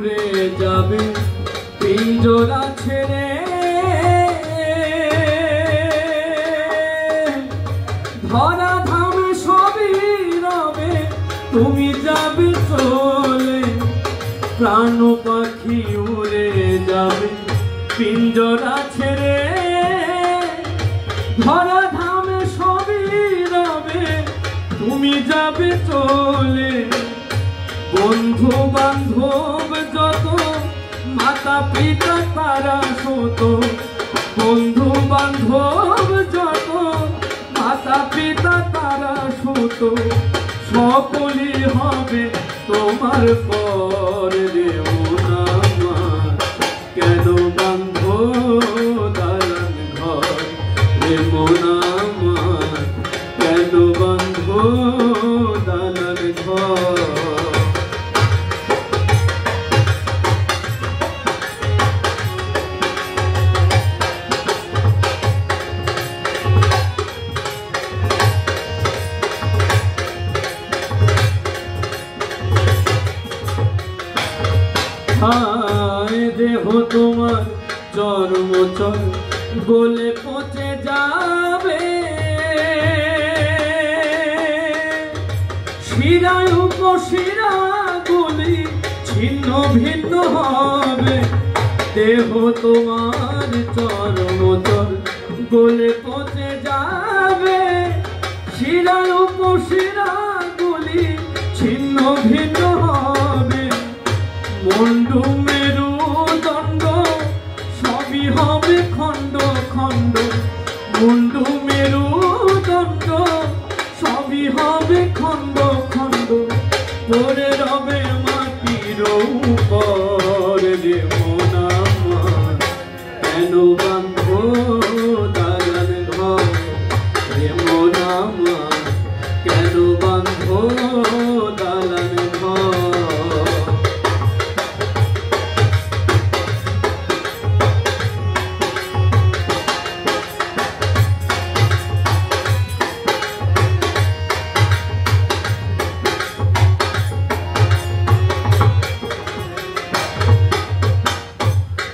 উড়ে যাবে পিঞ্জরা ছেড়ে, ধরা ধামে সবই রবে তুমি যাবে চলে, প্রাণ পাখি উড়ে যাবে পিঞ্জরা ছেড়ে, ধরা ধামে সবই রবে তুমি যাবে চলে। বন্ধু বান্ধব যত মাতা পিতা তারা শত, বন্ধু বান্ধব যত মাতা পিতা তারা শত, সকলই হবে তোমার পর রে মন আমার, কেন বান্ধ দালান ঘর রে মন আমার, কেন বান্ধ দালান ঘর। হায় দেহ তোমার চর্মচর গলে পচে যাবে, শিরায় উপশিরা গুলি ছিন্ন ভিন্ন হবে, দেহ তোমার চর্মচর গলে পচে যাবে, শিরায় উপশিরা গুলি ছিন্ন ভিন্ন হবে, মুন্ডু মেরুদণ্ড সবই হবে খণ্ড খণ্ড, মুন্ডু মেরুদণ্ড সবই হবে খণ্ড খণ্ড, পড়ে রবে মাটির উপর রে মন আমার, কেন বান্ধ দালান ঘর রে মন আমার, কেন বান্ধ দালান ঘর।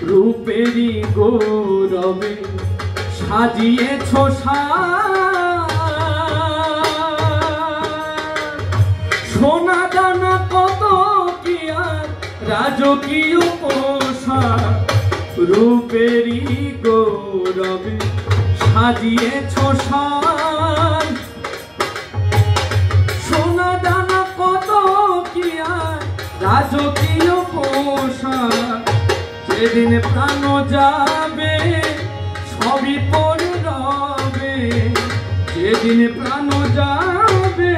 রূপেরই গৌরবে সাজিয়েছ সোনা দানা কত কি আর রাজকীয় পোশাক, রূপেরই গৌরবে সাজিয়েছ সোনা দানা কত কি আর রাজকীয় পোশাক, যেদিন প্রাণ যাবে সবই পড়ে রবে, যেদিন প্রাণ যাবে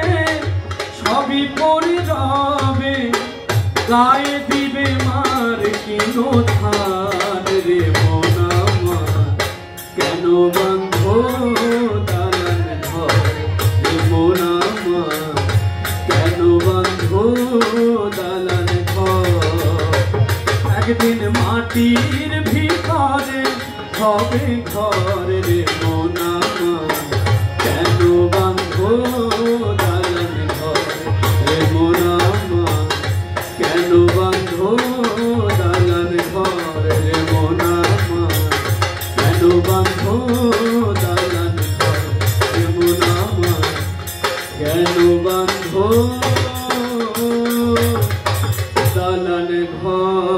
সবই পড়ে রবে, গায়ে দিবে মার কিনো থান রে মন আমার, কেন বান্ধ দালান ঘর রে মন আমার, কেন বান্ধ দালান ঘর। একদিন মাটির ভিতরে হবে ঘর রে মন আমার, কেন বান্ধ দালান ঘর রে মন আমার, কেন বান্ধ দালান ঘর রে মন আমার, কেন বান্ধ দালান ঘর রে মন আমার, কেন বান্ধ দালান ঘর।